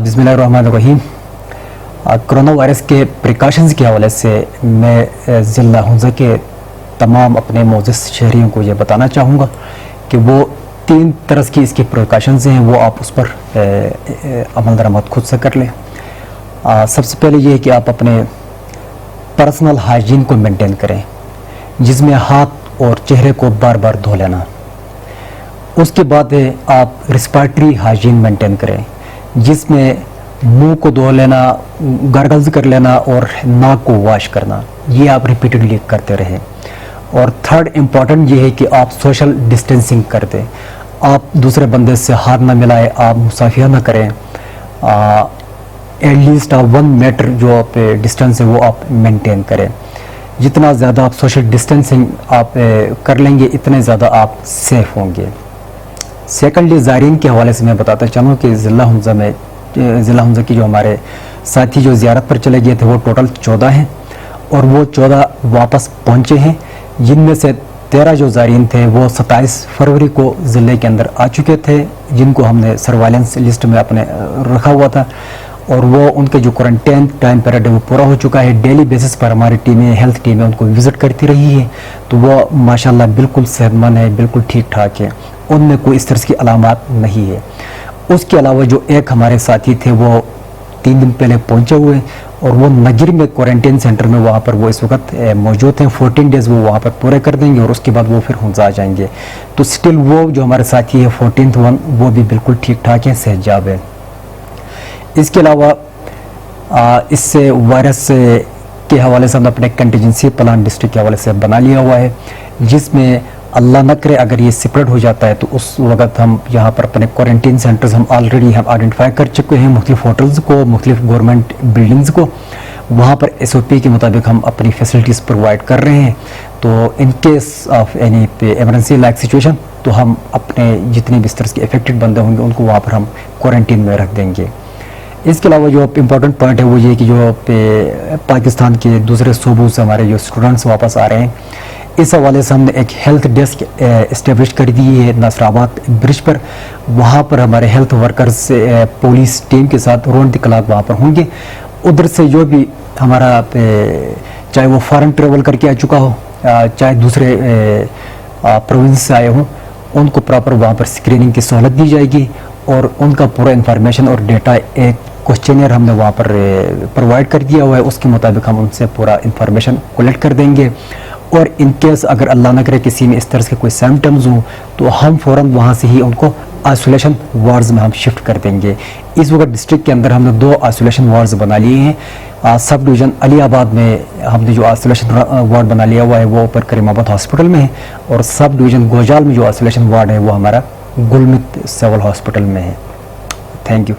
बिस्मिल्लाहिर्रहमानिर्रहीम। Corona virus के precautions के हवाले से मैं ज़िला हुंज़ा के तमाम अपने मोअज़्ज़ज़ शहरियों को ये बताना चाहूँगा कि वो 3 तरह की इसकी प्रिकॉशंस हैं, वो आप उस पर अमल दरामद खुद से कर लें। सबसे पहले ये है कि आप अपने पर्सनल हाइजीन को मेंटेन करें, जिसमें हाथ और चेहरे को बार बार धो लेना। उसके बाद आप रिस्पायरेटरी हाइजीन मेंटेन करें, जिसमें मुंह को धो लेना, गार्गल्स कर लेना और नाक को वॉश करना। ये आप रिपीटेडली करते रहें। और थर्ड इम्पॉर्टेंट ये है कि आप सोशल डिस्टेंसिंग कर दें। आप दूसरे बंदे से हाथ ना मिलाएं, आप मुसाफिया ना करें। एटलीस्ट आप 1 मीटर जो आप डिस्टेंस है वो आप मेंटेन करें। जितना ज़्यादा आप सोशल डिस्टेंसिंग आप कर लेंगे, इतने ज़्यादा आप सेफ होंगे। सेकेंडली ज़ायरीन के हवाले से मैं बताता चलूँ कि ज़िला हुंज़ा की जो हमारे साथी जो ज़ियारत पर चले गए थे वो टोटल 14 हैं और वो 14 वापस पहुँचे हैं, जिनमें से 13 जो ज़ायरीन थे वो 27 फरवरी को ज़िले के अंदर आ चुके थे, जिनको हमने सर्वाइलेंस लिस्ट में अपने रखा हुआ था और वो उनके जो क्वारंटाइन टाइम पीरियड है वो पूरा हो चुका है। डेली बेसिस पर हमारी टीमें, हेल्थ टीमें उनको विज़िट करती रही है, तो वो माशाल्लाह बिल्कुल सेहतमंद है, बिल्कुल ठीक ठाक है, उनमें कोई इस तरह की अलामात नहीं है। उसके अलावा जो एक हमारे साथी थे वो 3 दिन पहले पहुंचे हुए और वो नगिर में क्वारंटाइन सेंटर में वहाँ पर वो इस वक्त मौजूद हैं। 14 डेज़ वो वहाँ पर पूरे कर देंगे और उसके बाद वो फिर हुंज़ा आ जाएंगे। तो स्टिल वो जो हमारे साथी है 14th वन वो भी बिल्कुल ठीक ठाक है, सेहतयाब है। इसके अलावा इससे वायरस के हवाले से हमने अपने कंटीजेंसी प्लान डिस्ट्रिक्ट के हवाले से बना लिया हुआ है, जिसमें अल्लाह न करे अगर ये स्प्रेड हो जाता है तो उस वक्त हम यहाँ पर अपने क्वारंटीन सेंटर्स हम ऑलरेडी हम आइडेंटिफाई कर चुके हैं, मुख्तलिफ होटल्स को, मुख्तलिफ गवर्नमेंट बिल्डिंग्स को। वहाँ पर SOP के मुताबिक हम अपनी फैसिलिटीज़ प्रोवाइड कर रहे हैं। तो in case of any emergency like situation तो हम अपने जितने भी इस तरह के अफेक्टेड बंदे होंगे उनको वहाँ पर हम क्वारंटीन में रख देंगे। इसके अलावा जो इम्पोर्टेंट पॉइंट है वो ये कि जो पाकिस्तान के दूसरे सूबों से हमारे जो स्टूडेंट्स वापस आ रहे हैं, इस हवाले से हमने एक हेल्थ डेस्क इस्टेब्लिश कर दी है नसराबाद ब्रिज पर। वहाँ पर हमारे हेल्थ वर्कर्स पुलिस टीम के साथ राउंड द क्लॉक वहाँ पर होंगे। उधर से जो भी हमारा चाहे वो फॉरेन ट्रेवल करके आ चुका हो, चाहे दूसरे प्रोविंस से आए हों, उनको प्रॉपर वहाँ पर स्क्रीनिंग की सहूलत दी जाएगी और उनका पूरा इंफॉर्मेशन और डेटा एक क्वेश्चनर हमने वहाँ पर प्रोवाइड कर दिया हुआ है। उसके मुताबिक हम उनसे पूरा इंफॉर्मेशन कलेक्ट कर देंगे और इन केस अगर अल्लाह न करे किसी में इस तरह के कोई सिम्टम्स हों तो हम फ़ौरन वहाँ से ही उनको आइसोलेशन वार्ड्स में हम शिफ्ट कर देंगे। इस वक्त डिस्ट्रिक्ट के अंदर हमने 2 आइसोलेशन वार्ड्स बना लिए हैं। सब डिवीज़न अलीआबाद में हमने जो आइसोलेशन वार्ड बना लिया हुआ है वो ऊपर करीमाबाद हॉस्पिटल में है और सब डिवीज़न गोजाल में जो आइसोलेशन वार्ड है वो हमारा गुलमित सिविल हॉस्पिटल में है। Thank you.